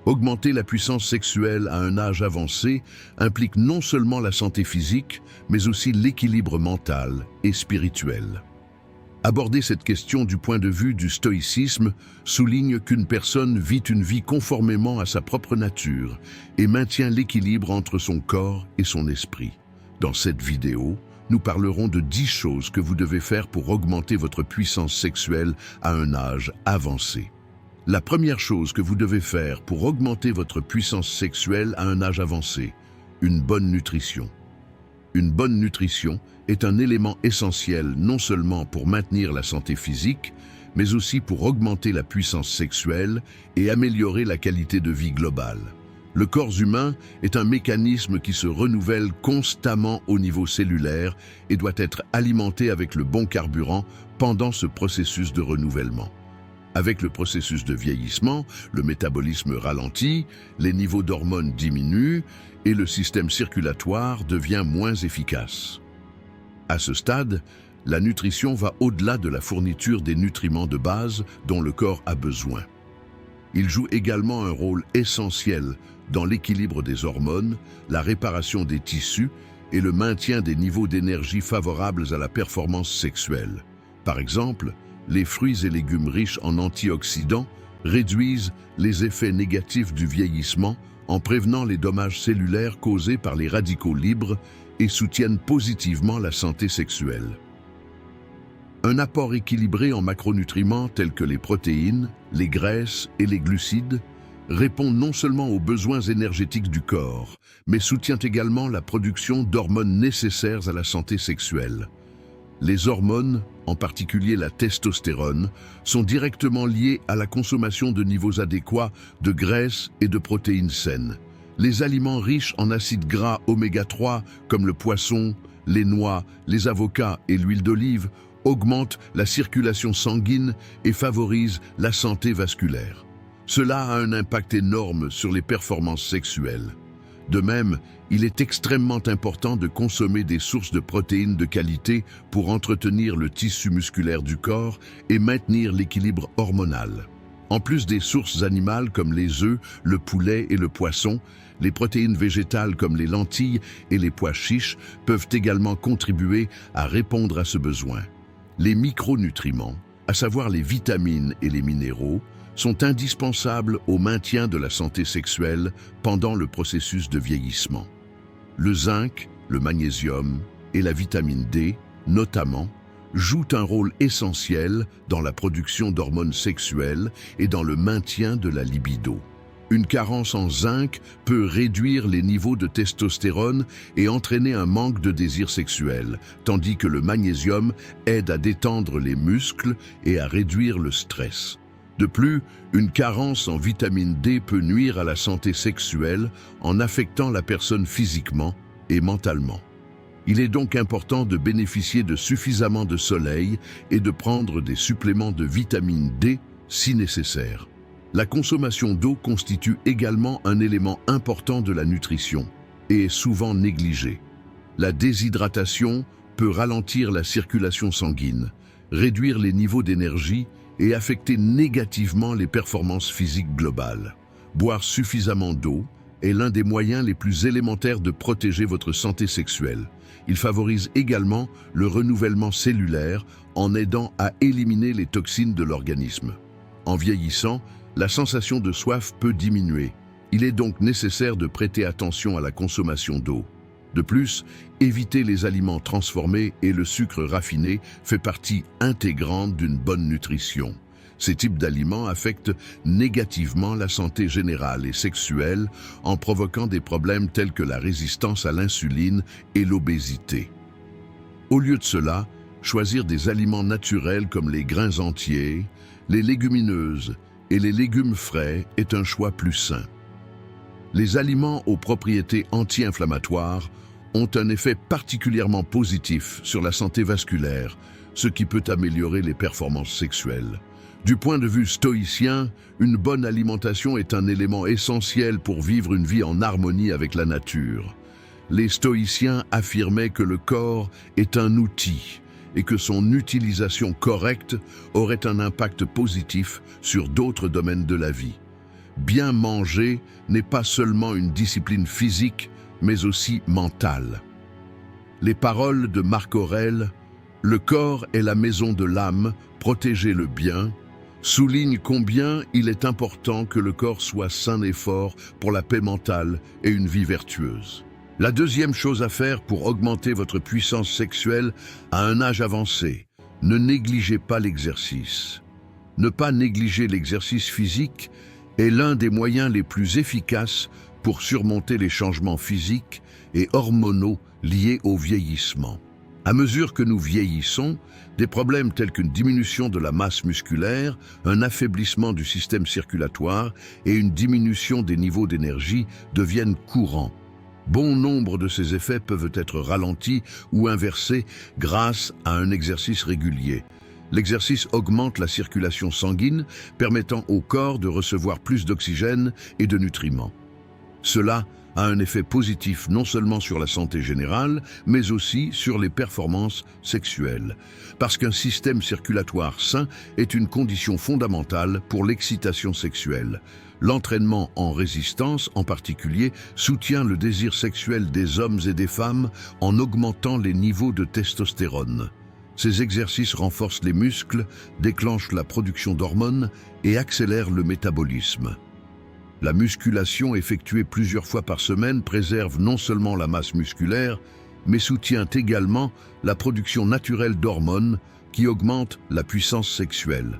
Augmenter la puissance sexuelle à un âge avancé implique non seulement la santé physique, mais aussi l'équilibre mental et spirituel. Aborder cette question du point de vue du stoïcisme souligne qu'une personne vit une vie conformément à sa propre nature et maintient l'équilibre entre son corps et son esprit. Dans cette vidéo, nous parlerons de 10 choses que vous devez faire pour augmenter votre puissance sexuelle à un âge avancé. La première chose que vous devez faire pour augmenter votre puissance sexuelle à un âge avancé, une bonne nutrition. Une bonne nutrition est un élément essentiel non seulement pour maintenir la santé physique, mais aussi pour augmenter la puissance sexuelle et améliorer la qualité de vie globale. Le corps humain est un mécanisme qui se renouvelle constamment au niveau cellulaire et doit être alimenté avec le bon carburant pendant ce processus de renouvellement. Avec le processus de vieillissement, le métabolisme ralentit, les niveaux d'hormones diminuent et le système circulatoire devient moins efficace. À ce stade, la nutrition va au-delà de la fourniture des nutriments de base dont le corps a besoin. Il joue également un rôle essentiel dans l'équilibre des hormones, la réparation des tissus et le maintien des niveaux d'énergie favorables à la performance sexuelle. Par exemple, les fruits et légumes riches en antioxydants réduisent les effets négatifs du vieillissement en prévenant les dommages cellulaires causés par les radicaux libres et soutiennent positivement la santé sexuelle. Un apport équilibré en macronutriments tels que les protéines, les graisses et les glucides répond non seulement aux besoins énergétiques du corps, mais soutient également la production d'hormones nécessaires à la santé sexuelle. Les hormones, en particulier la testostérone, sont directement liées à la consommation de niveaux adéquats de graisses et de protéines saines. Les aliments riches en acides gras oméga 3, comme le poisson, les noix, les avocats et l'huile d'olive, augmentent la circulation sanguine et favorisent la santé vasculaire. Cela a un impact énorme sur les performances sexuelles. De même, il est extrêmement important de consommer des sources de protéines de qualité pour entretenir le tissu musculaire du corps et maintenir l'équilibre hormonal. En plus des sources animales comme les œufs, le poulet et le poisson, les protéines végétales comme les lentilles et les pois chiches peuvent également contribuer à répondre à ce besoin. Les micronutriments, à savoir les vitamines et les minéraux, sont indispensables au maintien de la santé sexuelle pendant le processus de vieillissement. Le zinc, le magnésium et la vitamine D, notamment, jouent un rôle essentiel dans la production d'hormones sexuelles et dans le maintien de la libido. Une carence en zinc peut réduire les niveaux de testostérone et entraîner un manque de désir sexuel, tandis que le magnésium aide à détendre les muscles et à réduire le stress. De plus, une carence en vitamine D peut nuire à la santé sexuelle en affectant la personne physiquement et mentalement. Il est donc important de bénéficier de suffisamment de soleil et de prendre des suppléments de vitamine D si nécessaire. La consommation d'eau constitue également un élément important de la nutrition et est souvent négligée. La déshydratation peut ralentir la circulation sanguine, réduire les niveaux d'énergie et affecter négativement les performances physiques globales. Boire suffisamment d'eau est l'un des moyens les plus élémentaires de protéger votre santé sexuelle. Il favorise également le renouvellement cellulaire en aidant à éliminer les toxines de l'organisme. En vieillissant, la sensation de soif peut diminuer. Il est donc nécessaire de prêter attention à la consommation d'eau. De plus, éviter les aliments transformés et le sucre raffiné fait partie intégrante d'une bonne nutrition. Ces types d'aliments affectent négativement la santé générale et sexuelle en provoquant des problèmes tels que la résistance à l'insuline et l'obésité. Au lieu de cela, choisir des aliments naturels comme les grains entiers, les légumineuses et les légumes frais est un choix plus sain. Les aliments aux propriétés anti-inflammatoires ont un effet particulièrement positif sur la santé vasculaire, ce qui peut améliorer les performances sexuelles. Du point de vue stoïcien, une bonne alimentation est un élément essentiel pour vivre une vie en harmonie avec la nature. Les stoïciens affirmaient que le corps est un outil et que son utilisation correcte aurait un impact positif sur d'autres domaines de la vie. bien manger n'est pas seulement une discipline physique, mais aussi mentale. Les paroles de Marc Aurèle, « Le corps est la maison de l'âme, protégez-le bien », soulignent combien il est important que le corps soit sain et fort pour la paix mentale et une vie vertueuse. La deuxième chose à faire pour augmenter votre puissance sexuelle à un âge avancé, ne négligez pas l'exercice. Ne pas négliger l'exercice physique est l'un des moyens les plus efficaces pour surmonter les changements physiques et hormonaux liés au vieillissement. À mesure que nous vieillissons, des problèmes tels qu'une diminution de la masse musculaire, un affaiblissement du système circulatoire et une diminution des niveaux d'énergie deviennent courants. Bon nombre de ces effets peuvent être ralentis ou inversés grâce à un exercice régulier. L'exercice augmente la circulation sanguine, permettant au corps de recevoir plus d'oxygène et de nutriments. Cela a un effet positif non seulement sur la santé générale, mais aussi sur les performances sexuelles, parce qu'un système circulatoire sain est une condition fondamentale pour l'excitation sexuelle. L'entraînement en résistance, en particulier, soutient le désir sexuel des hommes et des femmes en augmentant les niveaux de testostérone. Ces exercices renforcent les muscles, déclenchent la production d'hormones et accélèrent le métabolisme. La musculation effectuée plusieurs fois par semaine préserve non seulement la masse musculaire, mais soutient également la production naturelle d'hormones qui augmentent la puissance sexuelle.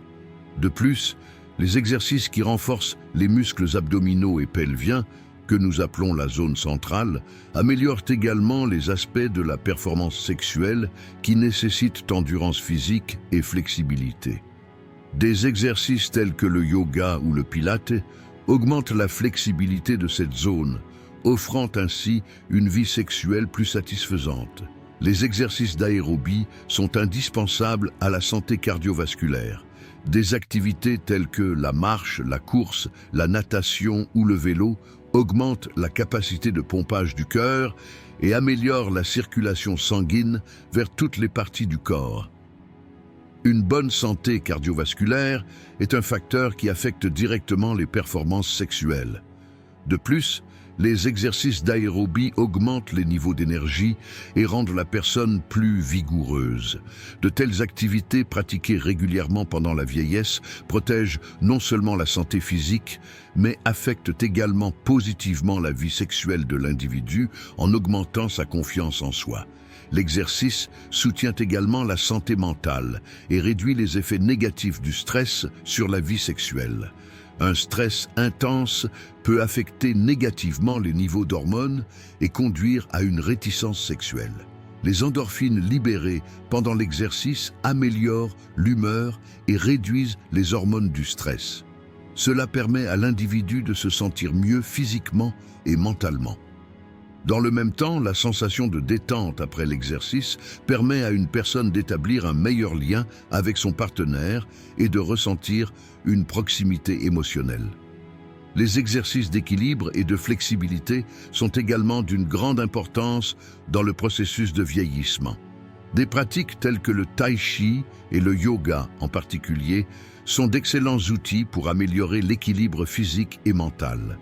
De plus, les exercices qui renforcent les muscles abdominaux et pelviens, que nous appelons la zone centrale, améliorent également les aspects de la performance sexuelle qui nécessitent endurance physique et flexibilité. Des exercices tels que le yoga ou le pilate augmentent la flexibilité de cette zone, offrant ainsi une vie sexuelle plus satisfaisante. Les exercices d'aérobie sont indispensables à la santé cardiovasculaire. Des activités telles que la marche, la course, la natation ou le vélo augmentent la capacité de pompage du cœur et améliorent la circulation sanguine vers toutes les parties du corps. Une bonne santé cardiovasculaire est un facteur qui affecte directement les performances sexuelles. De plus, les exercices d'aérobie augmentent les niveaux d'énergie et rendent la personne plus vigoureuse. De telles activités pratiquées régulièrement pendant la vieillesse protègent non seulement la santé physique, mais affectent également positivement la vie sexuelle de l'individu en augmentant sa confiance en soi. L'exercice soutient également la santé mentale et réduit les effets négatifs du stress sur la vie sexuelle. Un stress intense peut affecter négativement les niveaux d'hormones et conduire à une réticence sexuelle. Les endorphines libérées pendant l'exercice améliorent l'humeur et réduisent les hormones du stress. Cela permet à l'individu de se sentir mieux physiquement et mentalement. Dans le même temps, la sensation de détente après l'exercice permet à une personne d'établir un meilleur lien avec son partenaire et de ressentir une proximité émotionnelle. Les exercices d'équilibre et de flexibilité sont également d'une grande importance dans le processus de vieillissement. Des pratiques telles que le tai chi et le yoga en particulier sont d'excellents outils pour améliorer l'équilibre physique et mental.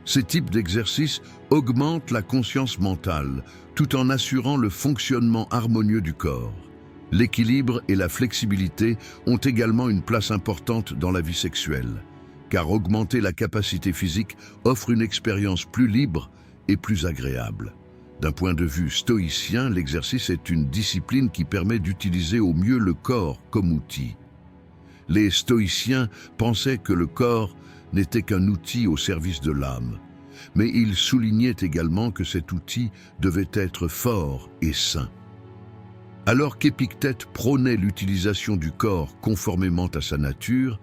Ces types d'exercices augmentent la conscience mentale tout en assurant le fonctionnement harmonieux du corps. L'équilibre et la flexibilité ont également une place importante dans la vie sexuelle, car augmenter la capacité physique offre une expérience plus libre et plus agréable. D'un point de vue stoïcien, l'exercice est une discipline qui permet d'utiliser au mieux le corps comme outil. Les stoïciens pensaient que le corps n'était qu'un outil au service de l'âme, mais ils soulignaient également que cet outil devait être fort et sain. Alors qu'Épictète prônait l'utilisation du corps conformément à sa nature,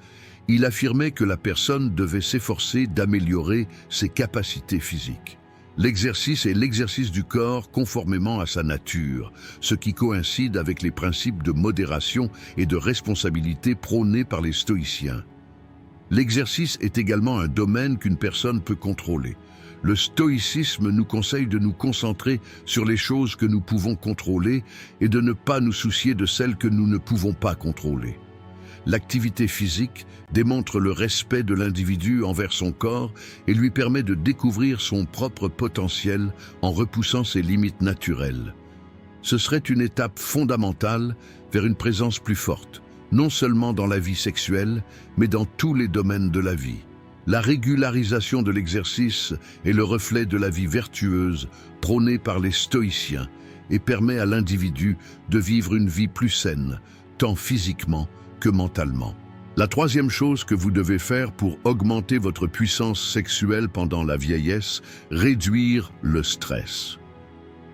il affirmait que la personne devait s'efforcer d'améliorer ses capacités physiques. L'exercice est l'exercice du corps conformément à sa nature, ce qui coïncide avec les principes de modération et de responsabilité prônés par les stoïciens. L'exercice est également un domaine qu'une personne peut contrôler. Le stoïcisme nous conseille de nous concentrer sur les choses que nous pouvons contrôler et de ne pas nous soucier de celles que nous ne pouvons pas contrôler. L'activité physique démontre le respect de l'individu envers son corps et lui permet de découvrir son propre potentiel en repoussant ses limites naturelles. Ce serait une étape fondamentale vers une présence plus forte, non seulement dans la vie sexuelle, mais dans tous les domaines de la vie. La régularisation de l'exercice est le reflet de la vie vertueuse prônée par les stoïciens et permet à l'individu de vivre une vie plus saine, tant physiquement que mentalement. La troisième chose que vous devez faire pour augmenter votre puissance sexuelle pendant la vieillesse, réduire le stress.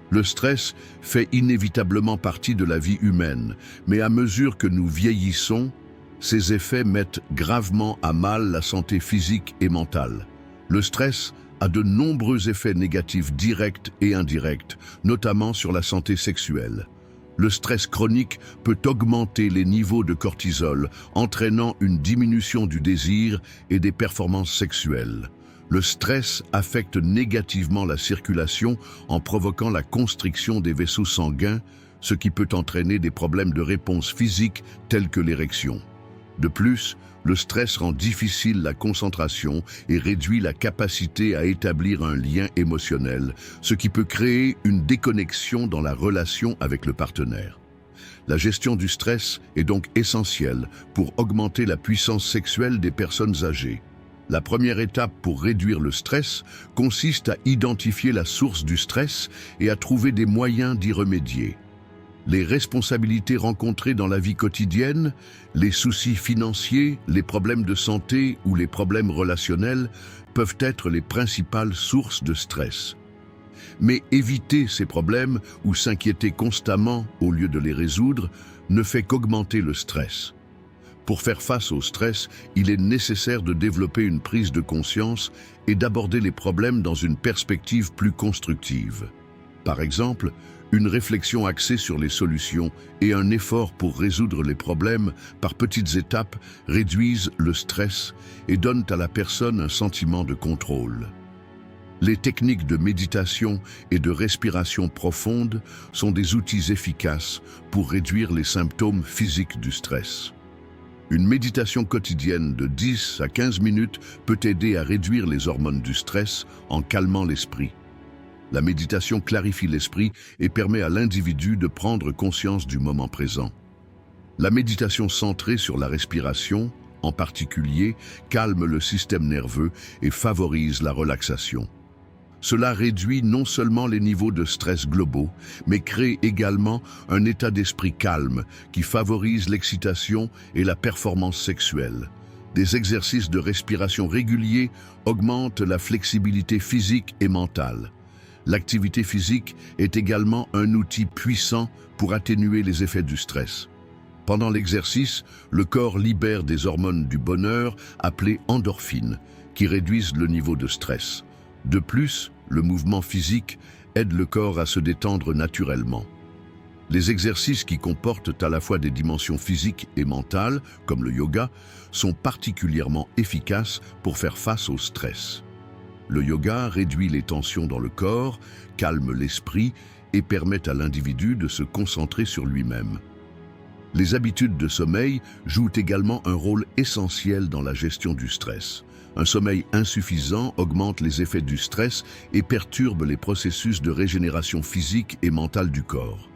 Le stress fait inévitablement partie de la vie humaine, mais à mesure que nous vieillissons, ces effets mettent gravement à mal la santé physique et mentale. Le stress a de nombreux effets négatifs directs et indirects, notamment sur la santé sexuelle. Le stress chronique peut augmenter les niveaux de cortisol, entraînant une diminution du désir et des performances sexuelles. Le stress affecte négativement la circulation en provoquant la constriction des vaisseaux sanguins, ce qui peut entraîner des problèmes de réponse physique tels que l'érection. De plus, le stress rend difficile la concentration et réduit la capacité à établir un lien émotionnel, ce qui peut créer une déconnexion dans la relation avec le partenaire. La gestion du stress est donc essentielle pour augmenter la puissance sexuelle des personnes âgées. La première étape pour réduire le stress consiste à identifier la source du stress et à trouver des moyens d'y remédier. Les responsabilités rencontrées dans la vie quotidienne, les soucis financiers, les problèmes de santé ou les problèmes relationnels peuvent être les principales sources de stress. Mais éviter ces problèmes ou s'inquiéter constamment au lieu de les résoudre ne fait qu'augmenter le stress. Pour faire face au stress, il est nécessaire de développer une prise de conscience et d'aborder les problèmes dans une perspective plus constructive. Par exemple, une réflexion axée sur les solutions et un effort pour résoudre les problèmes par petites étapes réduisent le stress et donnent à la personne un sentiment de contrôle. Les techniques de méditation et de respiration profonde sont des outils efficaces pour réduire les symptômes physiques du stress. Une méditation quotidienne de 10 à 15 minutes peut aider à réduire les hormones du stress en calmant l'esprit. La méditation clarifie l'esprit et permet à l'individu de prendre conscience du moment présent. La méditation centrée sur la respiration, en particulier, calme le système nerveux et favorise la relaxation. Cela réduit non seulement les niveaux de stress globaux, mais crée également un état d'esprit calme qui favorise l'excitation et la performance sexuelle. Des exercices de respiration réguliers augmentent la flexibilité physique et mentale. L'activité physique est également un outil puissant pour atténuer les effets du stress. Pendant l'exercice, le corps libère des hormones du bonheur appelées endorphines, qui réduisent le niveau de stress. De plus, le mouvement physique aide le corps à se détendre naturellement. Les exercices qui comportent à la fois des dimensions physiques et mentales, comme le yoga, sont particulièrement efficaces pour faire face au stress. Le yoga réduit les tensions dans le corps, calme l'esprit et permet à l'individu de se concentrer sur lui-même. Les habitudes de sommeil jouent également un rôle essentiel dans la gestion du stress. Un sommeil insuffisant augmente les effets du stress et perturbe les processus de régénération physique et mentale du corps.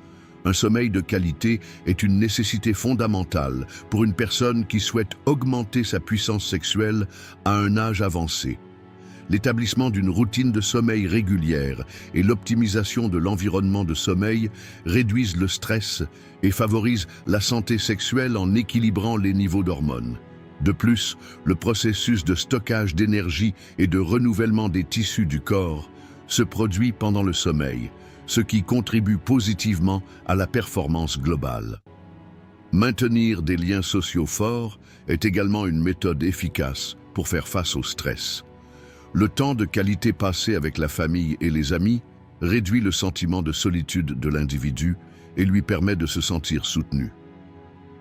Un sommeil de qualité est une nécessité fondamentale pour une personne qui souhaite augmenter sa puissance sexuelle à un âge avancé. L'établissement d'une routine de sommeil régulière et l'optimisation de l'environnement de sommeil réduisent le stress et favorisent la santé sexuelle en équilibrant les niveaux d'hormones. De plus, le processus de stockage d'énergie et de renouvellement des tissus du corps se produit pendant le sommeil, ce qui contribue positivement à la performance globale. Maintenir des liens sociaux forts est également une méthode efficace pour faire face au stress. Le temps de qualité passé avec la famille et les amis réduit le sentiment de solitude de l'individu et lui permet de se sentir soutenu.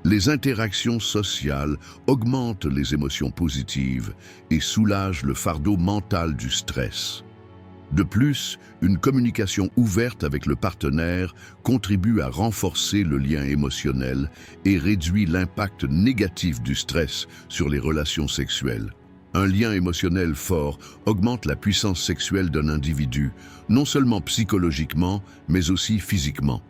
Les interactions sociales augmentent les émotions positives et soulagent le fardeau mental du stress. De plus, une communication ouverte avec le partenaire contribue à renforcer le lien émotionnel et réduit l'impact négatif du stress sur les relations sexuelles. Un lien émotionnel fort augmente la puissance sexuelle d'un individu, non seulement psychologiquement, mais aussi physiquement.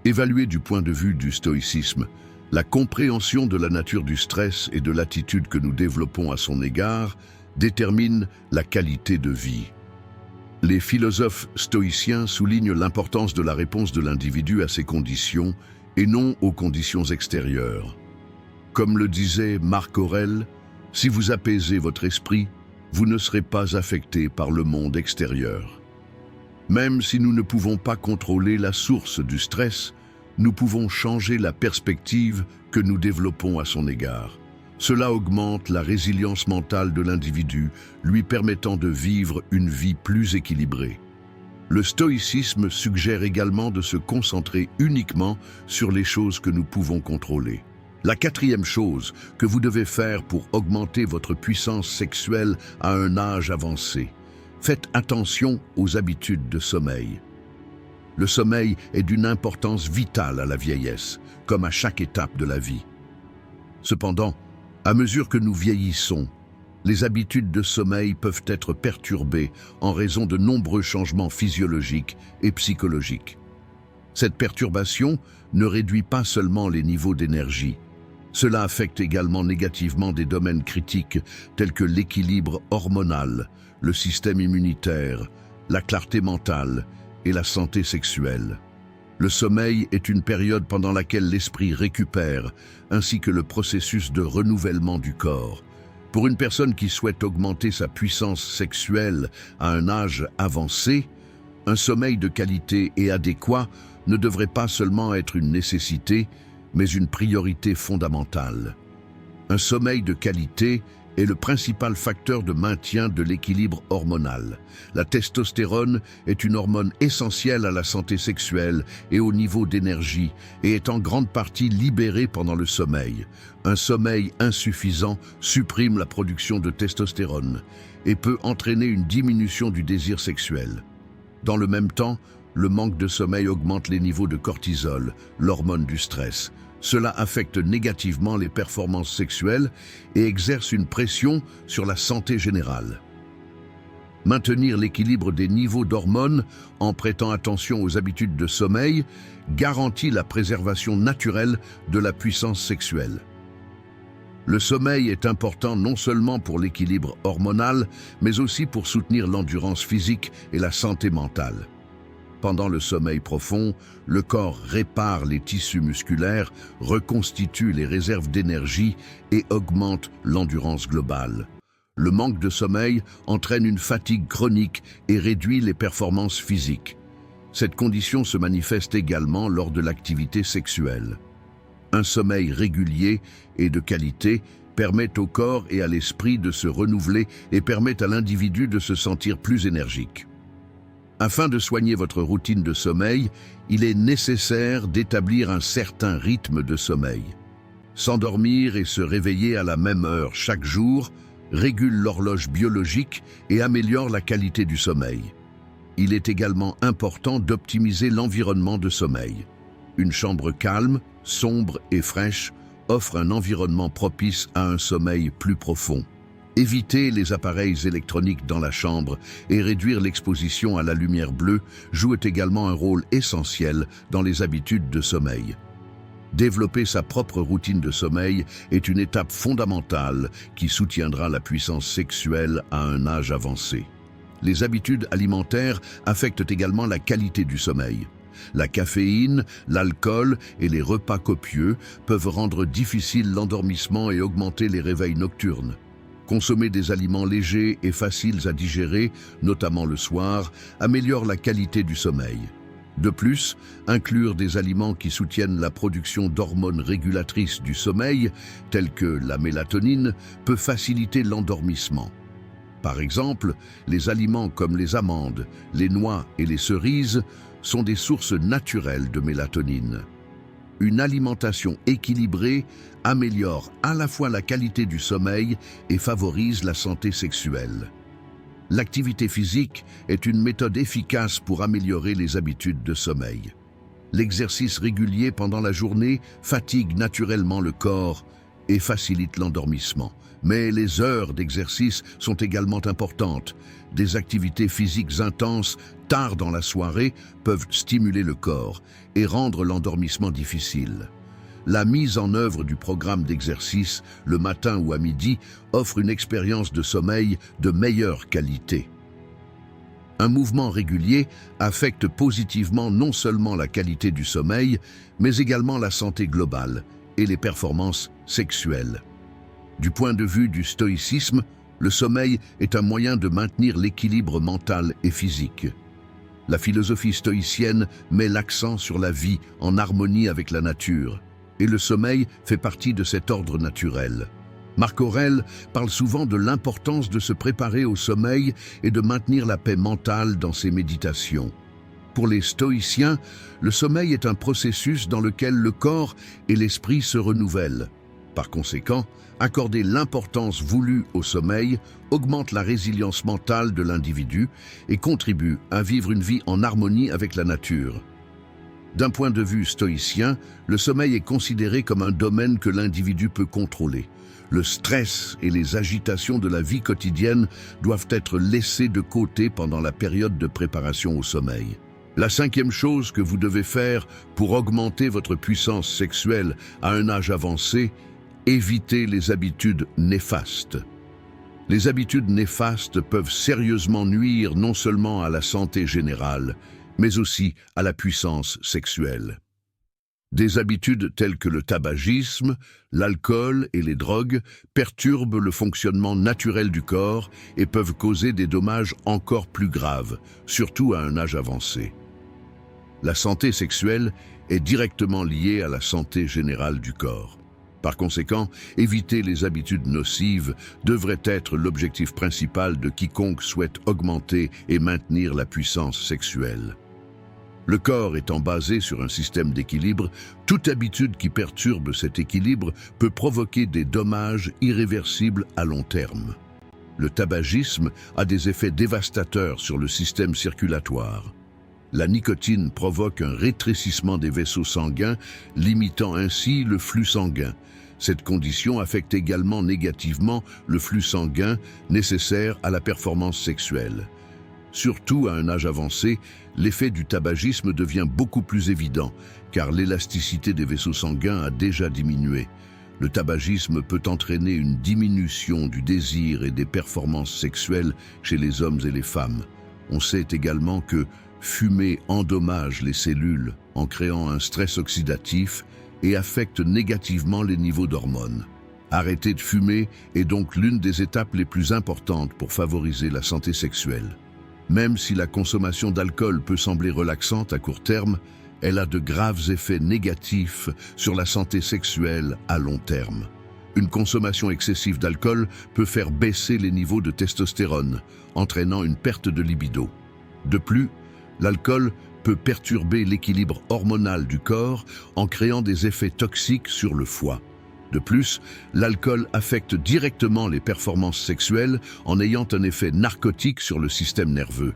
Évalué du point de vue du stoïcisme, la compréhension de la nature du stress et de l'attitude que nous développons à son égard détermine la qualité de vie. Les philosophes stoïciens soulignent l'importance de la réponse de l'individu à ses conditions et non aux conditions extérieures. Comme le disait Marc Aurèle, « Si vous apaisez votre esprit, vous ne serez pas affecté par le monde extérieur. » Même si nous ne pouvons pas contrôler la source du stress, nous pouvons changer la perspective que nous développons à son égard. Cela augmente la résilience mentale de l'individu, lui permettant de vivre une vie plus équilibrée. Le stoïcisme suggère également de se concentrer uniquement sur les choses que nous pouvons contrôler. La quatrième chose que vous devez faire pour augmenter votre puissance sexuelle à un âge avancé: faites attention aux habitudes de sommeil. Le sommeil est d'une importance vitale à la vieillesse, comme à chaque étape de la vie. Cependant, à mesure que nous vieillissons, les habitudes de sommeil peuvent être perturbées en raison de nombreux changements physiologiques et psychologiques. Cette perturbation ne réduit pas seulement les niveaux d'énergie. Cela affecte également négativement des domaines critiques tels que l'équilibre hormonal, le système immunitaire, la clarté mentale et la santé sexuelle. Le sommeil est une période pendant laquelle l'esprit récupère, ainsi que le processus de renouvellement du corps. Pour une personne qui souhaite augmenter sa puissance sexuelle à un âge avancé, un sommeil de qualité et adéquat ne devrait pas seulement être une nécessité, mais une priorité fondamentale. Un sommeil de qualité est le principal facteur de maintien de l'équilibre hormonal. La testostérone est une hormone essentielle à la santé sexuelle et au niveau d'énergie et est en grande partie libérée pendant le sommeil. Un sommeil insuffisant supprime la production de testostérone et peut entraîner une diminution du désir sexuel. Dans le même temps, le manque de sommeil augmente les niveaux de cortisol, l'hormone du stress. Cela affecte négativement les performances sexuelles et exerce une pression sur la santé générale. Maintenir l'équilibre des niveaux d'hormones en prêtant attention aux habitudes de sommeil garantit la préservation naturelle de la puissance sexuelle. Le sommeil est important non seulement pour l'équilibre hormonal, mais aussi pour soutenir l'endurance physique et la santé mentale. Pendant le sommeil profond, le corps répare les tissus musculaires, reconstitue les réserves d'énergie et augmente l'endurance globale. Le manque de sommeil entraîne une fatigue chronique et réduit les performances physiques. Cette condition se manifeste également lors de l'activité sexuelle. Un sommeil régulier et de qualité permet au corps et à l'esprit de se renouveler et permet à l'individu de se sentir plus énergique. Afin de soigner votre routine de sommeil, il est nécessaire d'établir un certain rythme de sommeil. S'endormir et se réveiller à la même heure chaque jour régule l'horloge biologique et améliore la qualité du sommeil. Il est également important d'optimiser l'environnement de sommeil. Une chambre calme, sombre et fraîche offre un environnement propice à un sommeil plus profond. Éviter les appareils électroniques dans la chambre et réduire l'exposition à la lumière bleue joue également un rôle essentiel dans les habitudes de sommeil. Développer sa propre routine de sommeil est une étape fondamentale qui soutiendra la puissance sexuelle à un âge avancé. Les habitudes alimentaires affectent également la qualité du sommeil. La caféine, l'alcool et les repas copieux peuvent rendre difficile l'endormissement et augmenter les réveils nocturnes. Consommer des aliments légers et faciles à digérer, notamment le soir, améliore la qualité du sommeil. De plus, inclure des aliments qui soutiennent la production d'hormones régulatrices du sommeil, telles que la mélatonine, peut faciliter l'endormissement. Par exemple, les aliments comme les amandes, les noix et les cerises sont des sources naturelles de mélatonine. Une alimentation équilibrée améliore à la fois la qualité du sommeil et favorise la santé sexuelle. L'activité physique est une méthode efficace pour améliorer les habitudes de sommeil. L'exercice régulier pendant la journée fatigue naturellement le corps et facilite l'endormissement. Mais les heures d'exercice sont également importantes. Des activités physiques intenses tard dans la soirée peuvent stimuler le corps et rendre l'endormissement difficile. La mise en œuvre du programme d'exercice, le matin ou à midi, offre une expérience de sommeil de meilleure qualité. Un mouvement régulier affecte positivement non seulement la qualité du sommeil, mais également la santé globale et les performances sexuelles. Du point de vue du stoïcisme, le sommeil est un moyen de maintenir l'équilibre mental et physique. La philosophie stoïcienne met l'accent sur la vie en harmonie avec la nature, et le sommeil fait partie de cet ordre naturel. Marc Aurèle parle souvent de l'importance de se préparer au sommeil et de maintenir la paix mentale dans ses méditations. Pour les stoïciens, le sommeil est un processus dans lequel le corps et l'esprit se renouvellent. Par conséquent, accorder l'importance voulue au sommeil augmente la résilience mentale de l'individu et contribue à vivre une vie en harmonie avec la nature. D'un point de vue stoïcien, le sommeil est considéré comme un domaine que l'individu peut contrôler. Le stress et les agitations de la vie quotidienne doivent être laissés de côté pendant la période de préparation au sommeil. La cinquième chose que vous devez faire pour augmenter votre puissance sexuelle à un âge avancé, évitez les habitudes néfastes. Les habitudes néfastes peuvent sérieusement nuire non seulement à la santé générale, mais aussi à la puissance sexuelle. Des habitudes telles que le tabagisme, l'alcool et les drogues perturbent le fonctionnement naturel du corps et peuvent causer des dommages encore plus graves, surtout à un âge avancé. La santé sexuelle est directement liée à la santé générale du corps. Par conséquent, éviter les habitudes nocives devrait être l'objectif principal de quiconque souhaite augmenter et maintenir la puissance sexuelle. Le corps étant basé sur un système d'équilibre, toute habitude qui perturbe cet équilibre peut provoquer des dommages irréversibles à long terme. Le tabagisme a des effets dévastateurs sur le système circulatoire. La nicotine provoque un rétrécissement des vaisseaux sanguins, limitant ainsi le flux sanguin. Cette condition affecte également négativement le flux sanguin nécessaire à la performance sexuelle. Surtout à un âge avancé, l'effet du tabagisme devient beaucoup plus évident, car l'élasticité des vaisseaux sanguins a déjà diminué. Le tabagisme peut entraîner une diminution du désir et des performances sexuelles chez les hommes et les femmes. On sait également que fumer endommage les cellules en créant un stress oxydatif et affecte négativement les niveaux d'hormones. Arrêter de fumer est donc l'une des étapes les plus importantes pour favoriser la santé sexuelle. Même si la consommation d'alcool peut sembler relaxante à court terme, elle a de graves effets négatifs sur la santé sexuelle à long terme. Une consommation excessive d'alcool peut faire baisser les niveaux de testostérone, entraînant une perte de libido. De plus, l'alcool peut perturber l'équilibre hormonal du corps en créant des effets toxiques sur le foie. De plus, l'alcool affecte directement les performances sexuelles en ayant un effet narcotique sur le système nerveux.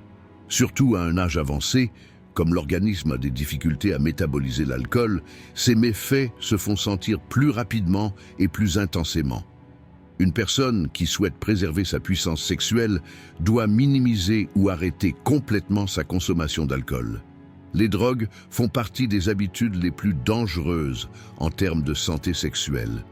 Surtout à un âge avancé, comme l'organisme a des difficultés à métaboliser l'alcool, ces méfaits se font sentir plus rapidement et plus intensément. Une personne qui souhaite préserver sa puissance sexuelle doit minimiser ou arrêter complètement sa consommation d'alcool. Les drogues font partie des habitudes les plus dangereuses en termes de santé sexuelle.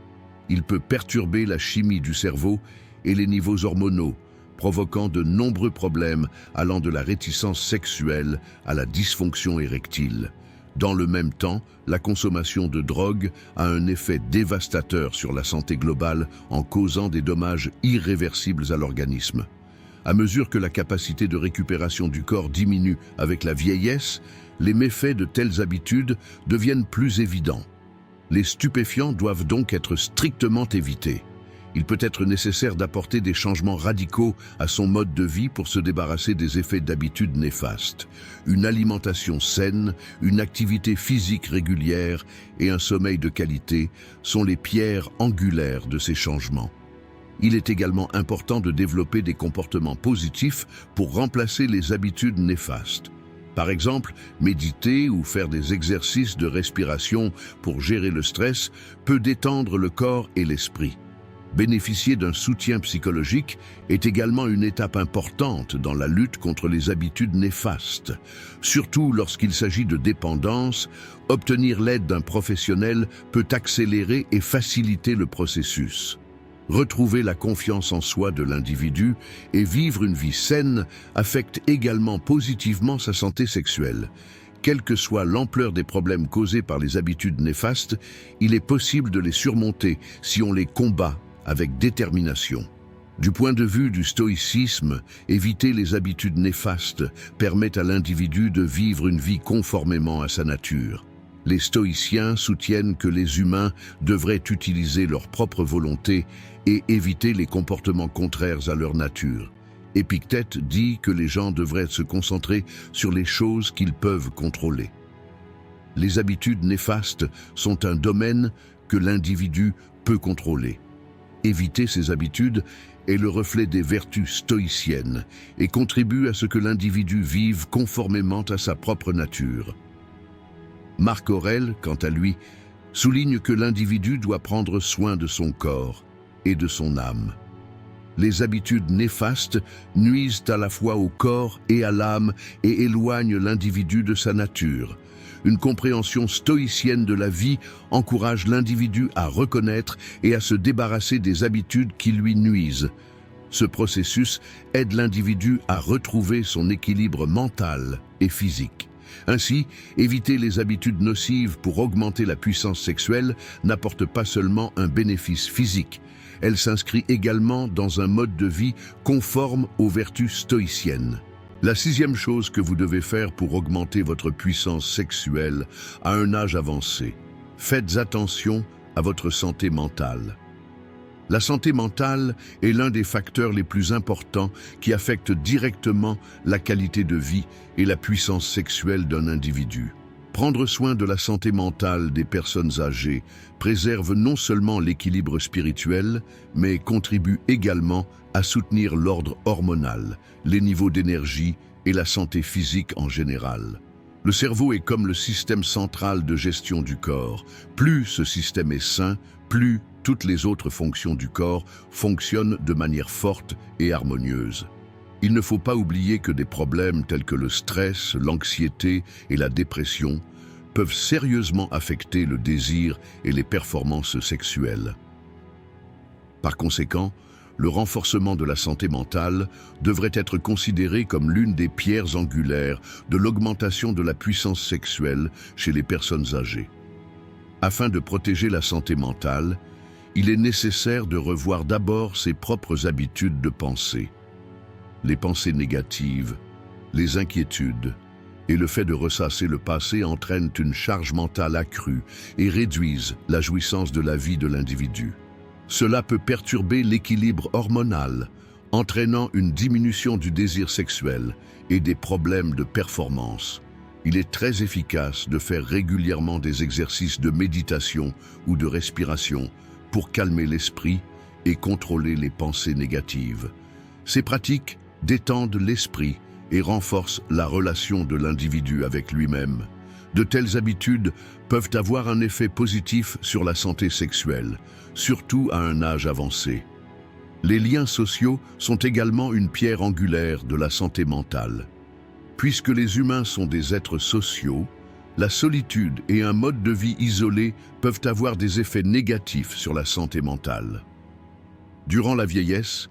Il peut perturber la chimie du cerveau et les niveaux hormonaux, provoquant de nombreux problèmes allant de la réticence sexuelle à la dysfonction érectile. Dans le même temps, la consommation de drogue a un effet dévastateur sur la santé globale en causant des dommages irréversibles à l'organisme. À mesure que la capacité de récupération du corps diminue avec la vieillesse, les méfaits de telles habitudes deviennent plus évidents. Les stupéfiants doivent donc être strictement évités. Il peut être nécessaire d'apporter des changements radicaux à son mode de vie pour se débarrasser des effets d'habitudes néfastes. Une alimentation saine, une activité physique régulière et un sommeil de qualité sont les pierres angulaires de ces changements. Il est également important de développer des comportements positifs pour remplacer les habitudes néfastes. Par exemple, méditer ou faire des exercices de respiration pour gérer le stress peut détendre le corps et l'esprit. Bénéficier d'un soutien psychologique est également une étape importante dans la lutte contre les habitudes néfastes. Surtout lorsqu'il s'agit de dépendance, obtenir l'aide d'un professionnel peut accélérer et faciliter le processus. Retrouver la confiance en soi de l'individu et vivre une vie saine affecte également positivement sa santé sexuelle. Quelle que soit l'ampleur des problèmes causés par les habitudes néfastes, il est possible de les surmonter si on les combat avec détermination. Du point de vue du stoïcisme, éviter les habitudes néfastes permet à l'individu de vivre une vie conformément à sa nature. Les stoïciens soutiennent que les humains devraient utiliser leur propre volonté et éviter les comportements contraires à leur nature. Épictète dit que les gens devraient se concentrer sur les choses qu'ils peuvent contrôler. Les habitudes néfastes sont un domaine que l'individu peut contrôler. Éviter ces habitudes est le reflet des vertus stoïciennes et contribue à ce que l'individu vive conformément à sa propre nature. Marc Aurèle, quant à lui, souligne que l'individu doit prendre soin de son corps et de son âme. Les habitudes néfastes nuisent à la fois au corps et à l'âme et éloignent l'individu de sa nature. Une compréhension stoïcienne de la vie encourage l'individu à reconnaître et à se débarrasser des habitudes qui lui nuisent. Ce processus aide l'individu à retrouver son équilibre mental et physique. Ainsi, éviter les habitudes nocives pour augmenter la puissance sexuelle n'apporte pas seulement un bénéfice physique. Elle s'inscrit également dans un mode de vie conforme aux vertus stoïciennes. La sixième chose que vous devez faire pour augmenter votre puissance sexuelle à un âge avancé, faites attention à votre santé mentale. La santé mentale est l'un des facteurs les plus importants qui affectent directement la qualité de vie et la puissance sexuelle d'un individu. Prendre soin de la santé mentale des personnes âgées préserve non seulement l'équilibre spirituel, mais contribue également à soutenir l'ordre hormonal, les niveaux d'énergie et la santé physique en général. Le cerveau est comme le système central de gestion du corps. Plus ce système est sain, plus toutes les autres fonctions du corps fonctionnent de manière forte et harmonieuse. Il ne faut pas oublier que des problèmes tels que le stress, l'anxiété et la dépression peuvent sérieusement affecter le désir et les performances sexuelles. Par conséquent, le renforcement de la santé mentale devrait être considéré comme l'une des pierres angulaires de l'augmentation de la puissance sexuelle chez les personnes âgées. Afin de protéger la santé mentale, il est nécessaire de revoir d'abord ses propres habitudes de pensée. Les pensées négatives, les inquiétudes et le fait de ressasser le passé entraînent une charge mentale accrue et réduisent la jouissance de la vie de l'individu. Cela peut perturber l'équilibre hormonal, entraînant une diminution du désir sexuel et des problèmes de performance. Il est très efficace de faire régulièrement des exercices de méditation ou de respiration pour calmer l'esprit et contrôler les pensées négatives. Ces pratiques détendent l'esprit et renforcent la relation de l'individu avec lui-même. De telles habitudes peuvent avoir un effet positif sur la santé sexuelle, surtout à un âge avancé. Les liens sociaux sont également une pierre angulaire de la santé mentale. Puisque les humains sont des êtres sociaux, la solitude et un mode de vie isolé peuvent avoir des effets négatifs sur la santé mentale. Durant la vieillesse,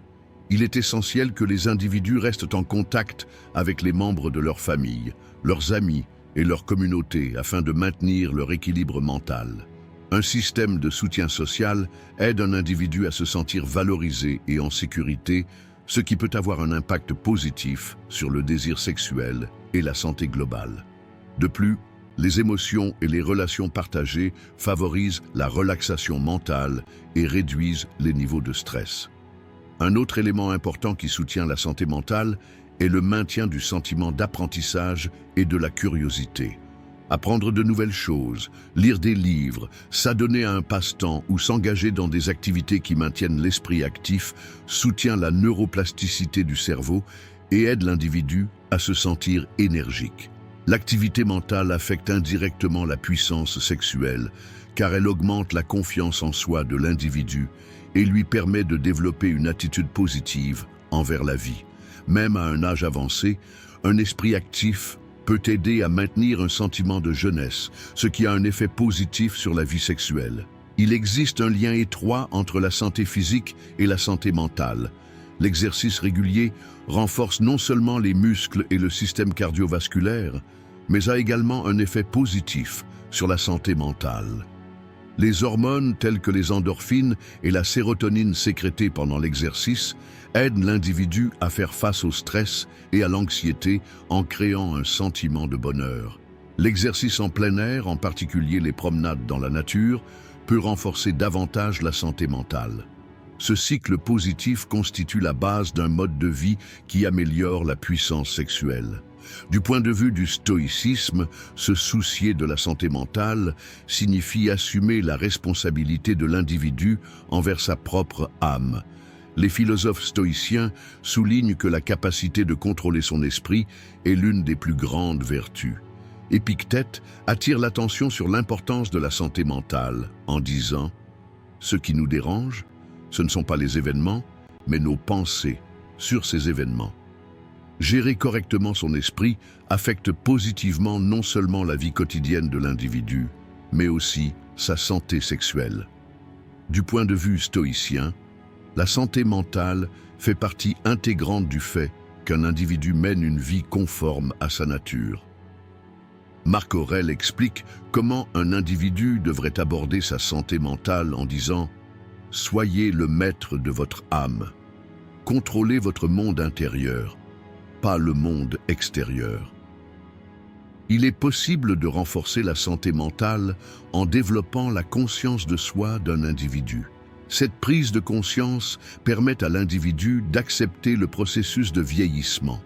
il est essentiel que les individus restent en contact avec les membres de leur famille, leurs amis et leur communauté afin de maintenir leur équilibre mental. Un système de soutien social aide un individu à se sentir valorisé et en sécurité, ce qui peut avoir un impact positif sur le désir sexuel et la santé globale. De plus, les émotions et les relations partagées favorisent la relaxation mentale et réduisent les niveaux de stress. Un autre élément important qui soutient la santé mentale est le maintien du sentiment d'apprentissage et de la curiosité. Apprendre de nouvelles choses, lire des livres, s'adonner à un passe-temps ou s'engager dans des activités qui maintiennent l'esprit actif soutient la neuroplasticité du cerveau et aide l'individu à se sentir énergique. L'activité mentale affecte indirectement la puissance sexuelle car elle augmente la confiance en soi de l'individu et lui permet de développer une attitude positive envers la vie. Même à un âge avancé, un esprit actif peut aider à maintenir un sentiment de jeunesse, ce qui a un effet positif sur la vie sexuelle. Il existe un lien étroit entre la santé physique et la santé mentale. L'exercice régulier renforce non seulement les muscles et le système cardiovasculaire, mais a également un effet positif sur la santé mentale. Les hormones telles que les endorphines et la sérotonine sécrétées pendant l'exercice aident l'individu à faire face au stress et à l'anxiété en créant un sentiment de bonheur. L'exercice en plein air, en particulier les promenades dans la nature, peut renforcer davantage la santé mentale. Ce cycle positif constitue la base d'un mode de vie qui améliore la puissance sexuelle. Du point de vue du stoïcisme, se soucier de la santé mentale signifie assumer la responsabilité de l'individu envers sa propre âme. Les philosophes stoïciens soulignent que la capacité de contrôler son esprit est l'une des plus grandes vertus. Épictète attire l'attention sur l'importance de la santé mentale en disant « Ce qui nous dérange, ce ne sont pas les événements, mais nos pensées sur ces événements. » Gérer correctement son esprit affecte positivement non seulement la vie quotidienne de l'individu, mais aussi sa santé sexuelle. Du point de vue stoïcien, la santé mentale fait partie intégrante du fait qu'un individu mène une vie conforme à sa nature. Marc Aurèle explique comment un individu devrait aborder sa santé mentale en disant « Soyez le maître de votre âme. Contrôlez votre monde intérieur, pas le monde extérieur. » Il est possible de renforcer la santé mentale en développant la conscience de soi d'un individu. Cette prise de conscience permet à l'individu d'accepter le processus de vieillissement,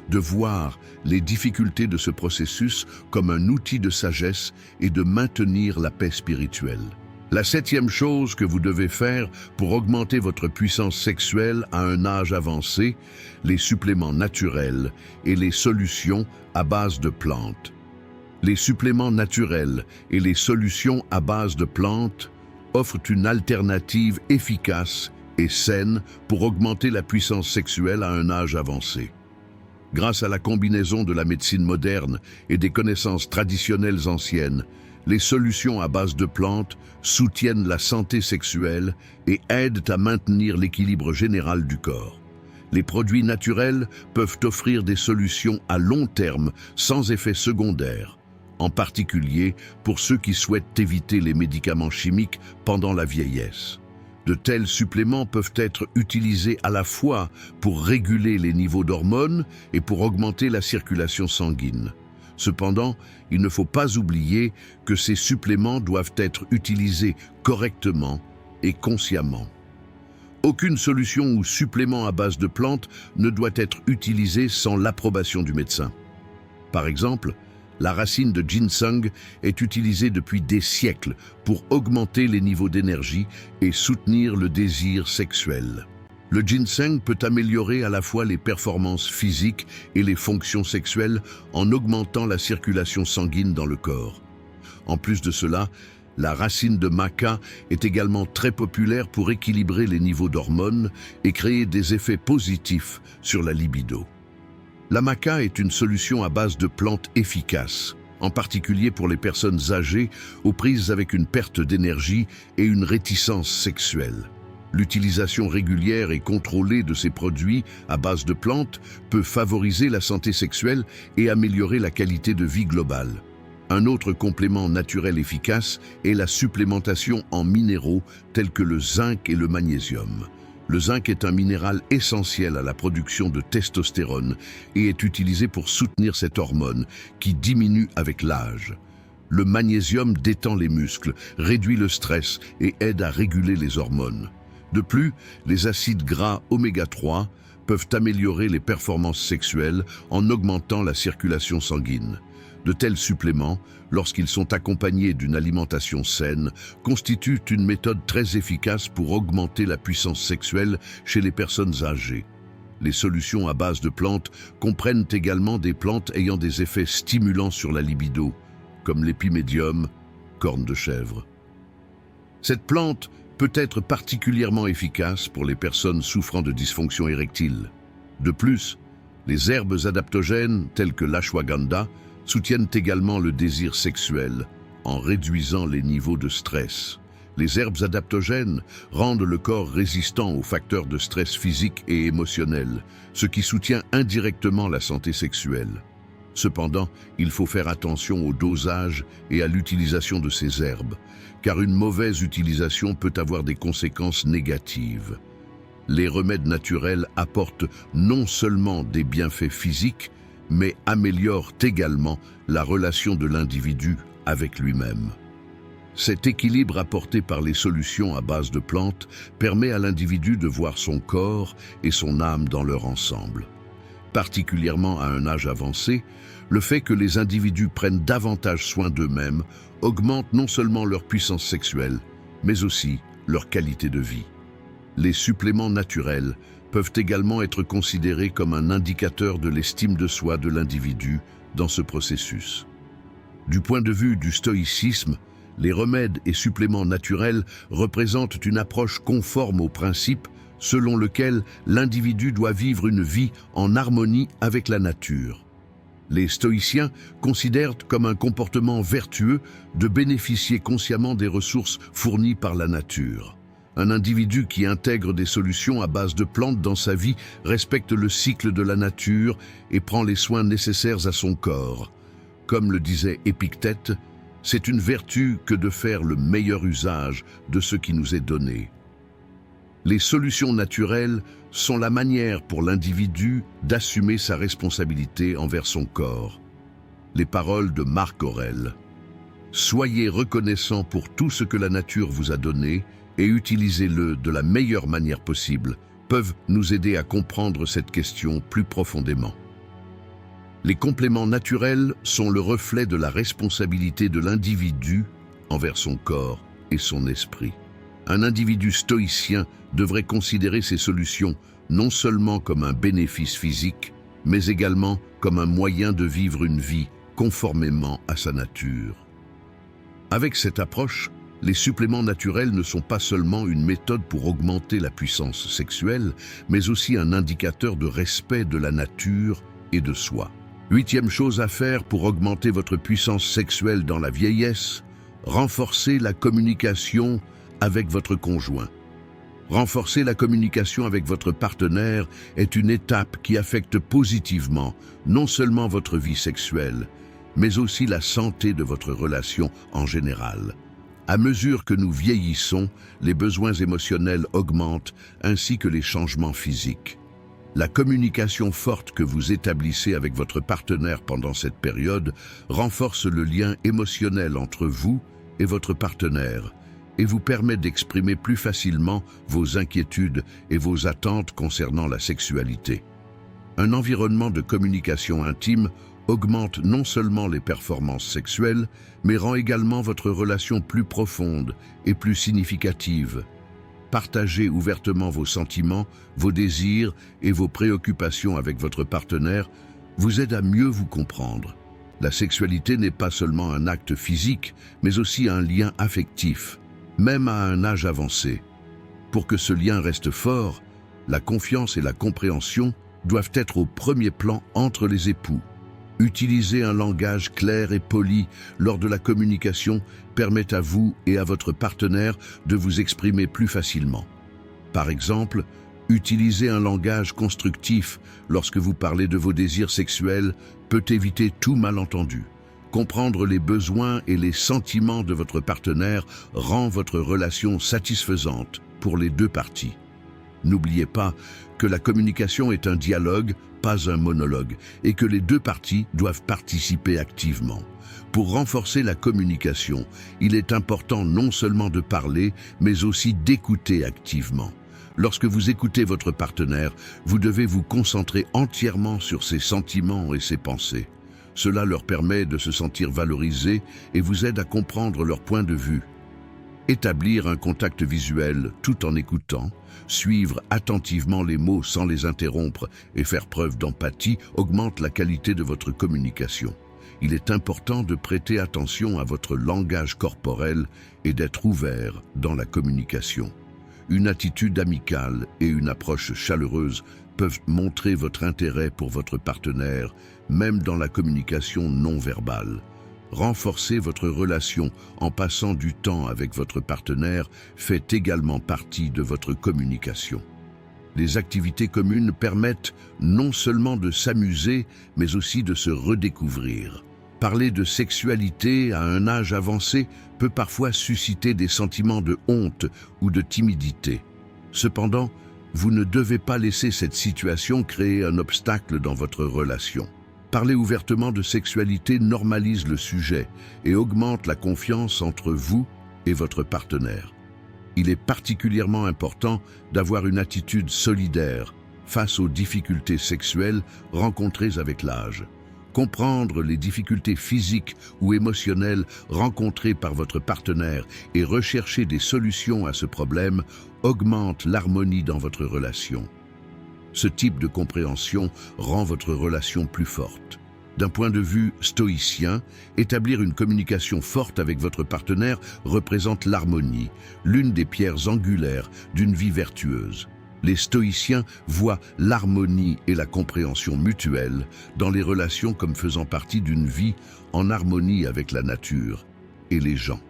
de voir les difficultés de ce processus comme un outil de sagesse et de maintenir la paix spirituelle. La 7e chose que vous devez faire pour augmenter votre puissance sexuelle à un âge avancé, les suppléments naturels et les solutions à base de plantes. Les suppléments naturels et les solutions à base de plantes offrent une alternative efficace et saine pour augmenter la puissance sexuelle à un âge avancé. Grâce à la combinaison de la médecine moderne et des connaissances traditionnelles anciennes, les solutions à base de plantes soutiennent la santé sexuelle et aident à maintenir l'équilibre général du corps. Les produits naturels peuvent offrir des solutions à long terme sans effet secondaire, en particulier pour ceux qui souhaitent éviter les médicaments chimiques pendant la vieillesse. De tels suppléments peuvent être utilisés à la fois pour réguler les niveaux d'hormones et pour augmenter la circulation sanguine. Cependant, il ne faut pas oublier que ces suppléments doivent être utilisés correctement et consciemment. Aucune solution ou supplément à base de plantes ne doit être utilisée sans l'approbation du médecin. Par exemple, la racine de ginseng est utilisée depuis des siècles pour augmenter les niveaux d'énergie et soutenir le désir sexuel. Le ginseng peut améliorer à la fois les performances physiques et les fonctions sexuelles en augmentant la circulation sanguine dans le corps. En plus de cela, la racine de maca est également très populaire pour équilibrer les niveaux d'hormones et créer des effets positifs sur la libido. La maca est une solution à base de plantes efficaces, en particulier pour les personnes âgées aux prises avec une perte d'énergie et une réticence sexuelle. L'utilisation régulière et contrôlée de ces produits à base de plantes peut favoriser la santé sexuelle et améliorer la qualité de vie globale. Un autre complément naturel efficace est la supplémentation en minéraux tels que le zinc et le magnésium. Le zinc est un minéral essentiel à la production de testostérone et est utilisé pour soutenir cette hormone qui diminue avec l'âge. Le magnésium détend les muscles, réduit le stress et aide à réguler les hormones. De plus, les acides gras oméga 3 peuvent améliorer les performances sexuelles en augmentant la circulation sanguine. De tels suppléments, lorsqu'ils sont accompagnés d'une alimentation saine, constituent une méthode très efficace pour augmenter la puissance sexuelle chez les personnes âgées. Les solutions à base de plantes comprennent également des plantes ayant des effets stimulants sur la libido, comme l'épimédium, corne de chèvre. Cette plante peut être particulièrement efficace pour les personnes souffrant de dysfonction érectile. De plus, les herbes adaptogènes telles que l'ashwagandha soutiennent également le désir sexuel en réduisant les niveaux de stress. Les herbes adaptogènes rendent le corps résistant aux facteurs de stress physique et émotionnel, ce qui soutient indirectement la santé sexuelle. Cependant, il faut faire attention au dosage et à l'utilisation de ces herbes, car une mauvaise utilisation peut avoir des conséquences négatives. Les remèdes naturels apportent non seulement des bienfaits physiques, mais améliorent également la relation de l'individu avec lui-même. Cet équilibre apporté par les solutions à base de plantes permet à l'individu de voir son corps et son âme dans leur ensemble. Particulièrement à un âge avancé, le fait que les individus prennent davantage soin d'eux-mêmes augmente non seulement leur puissance sexuelle, mais aussi leur qualité de vie. Les suppléments naturels peuvent également être considérés comme un indicateur de l'estime de soi de l'individu dans ce processus. Du point de vue du stoïcisme, les remèdes et suppléments naturels représentent une approche conforme au principe selon lequel l'individu doit vivre une vie en harmonie avec la nature. Les stoïciens considèrent comme un comportement vertueux de bénéficier consciemment des ressources fournies par la nature. Un individu qui intègre des solutions à base de plantes dans sa vie respecte le cycle de la nature et prend les soins nécessaires à son corps. Comme le disait Épictète, c'est une vertu que de faire le meilleur usage de ce qui nous est donné. Les solutions naturelles sont la manière pour l'individu d'assumer sa responsabilité envers son corps. Les paroles de Marc Aurèle. Soyez reconnaissants pour tout ce que la nature vous a donné et utilisez-le de la meilleure manière possible, peuvent nous aider à comprendre cette question plus profondément. Les compléments naturels sont le reflet de la responsabilité de l'individu envers son corps et son esprit. Un individu stoïcien devrait considérer ces solutions non seulement comme un bénéfice physique, mais également comme un moyen de vivre une vie conformément à sa nature. Avec cette approche, les suppléments naturels ne sont pas seulement une méthode pour augmenter la puissance sexuelle, mais aussi un indicateur de respect de la nature et de soi. 8e chose à faire pour augmenter votre puissance sexuelle dans la vieillesse, renforcer la communication avec votre conjoint. Renforcer la communication avec votre partenaire est une étape qui affecte positivement non seulement votre vie sexuelle, mais aussi la santé de votre relation en général. À mesure que nous vieillissons, les besoins émotionnels augmentent ainsi que les changements physiques. La communication forte que vous établissez avec votre partenaire pendant cette période renforce le lien émotionnel entre vous et votre partenaire et vous permet d'exprimer plus facilement vos inquiétudes et vos attentes concernant la sexualité. Un environnement de communication intime augmente non seulement les performances sexuelles, mais rend également votre relation plus profonde et plus significative. Partagez ouvertement vos sentiments, vos désirs et vos préoccupations avec votre partenaire vous aide à mieux vous comprendre. La sexualité n'est pas seulement un acte physique, mais aussi un lien affectif, même à un âge avancé. Pour que ce lien reste fort, la confiance et la compréhension doivent être au premier plan entre les époux. Utiliser un langage clair et poli lors de la communication permet à vous et à votre partenaire de vous exprimer plus facilement. Par exemple, utiliser un langage constructif lorsque vous parlez de vos désirs sexuels peut éviter tout malentendu. Comprendre les besoins et les sentiments de votre partenaire rend votre relation satisfaisante pour les deux parties. N'oubliez pas que la communication est un dialogue, pas un monologue, et que les deux parties doivent participer activement. Pour renforcer la communication, il est important non seulement de parler, mais aussi d'écouter activement. Lorsque vous écoutez votre partenaire, vous devez vous concentrer entièrement sur ses sentiments et ses pensées. Cela leur permet de se sentir valorisés et vous aide à comprendre leur point de vue. Établir un contact visuel tout en écoutant, suivre attentivement les mots sans les interrompre et faire preuve d'empathie augmente la qualité de votre communication. Il est important de prêter attention à votre langage corporel et d'être ouvert dans la communication. Une attitude amicale et une approche chaleureuse peuvent montrer votre intérêt pour votre partenaire, même dans la communication non verbale. Renforcer votre relation en passant du temps avec votre partenaire fait également partie de votre communication. Les activités communes permettent non seulement de s'amuser, mais aussi de se redécouvrir. Parler de sexualité à un âge avancé peut parfois susciter des sentiments de honte ou de timidité. Cependant, vous ne devez pas laisser cette situation créer un obstacle dans votre relation. Parler ouvertement de sexualité normalise le sujet et augmente la confiance entre vous et votre partenaire. Il est particulièrement important d'avoir une attitude solidaire face aux difficultés sexuelles rencontrées avec l'âge. Comprendre les difficultés physiques ou émotionnelles rencontrées par votre partenaire et rechercher des solutions à ce problème augmente l'harmonie dans votre relation. Ce type de compréhension rend votre relation plus forte. D'un point de vue stoïcien, établir une communication forte avec votre partenaire représente l'harmonie, l'une des pierres angulaires d'une vie vertueuse. Les stoïciens voient l'harmonie et la compréhension mutuelle dans les relations comme faisant partie d'une vie en harmonie avec la nature et les gens.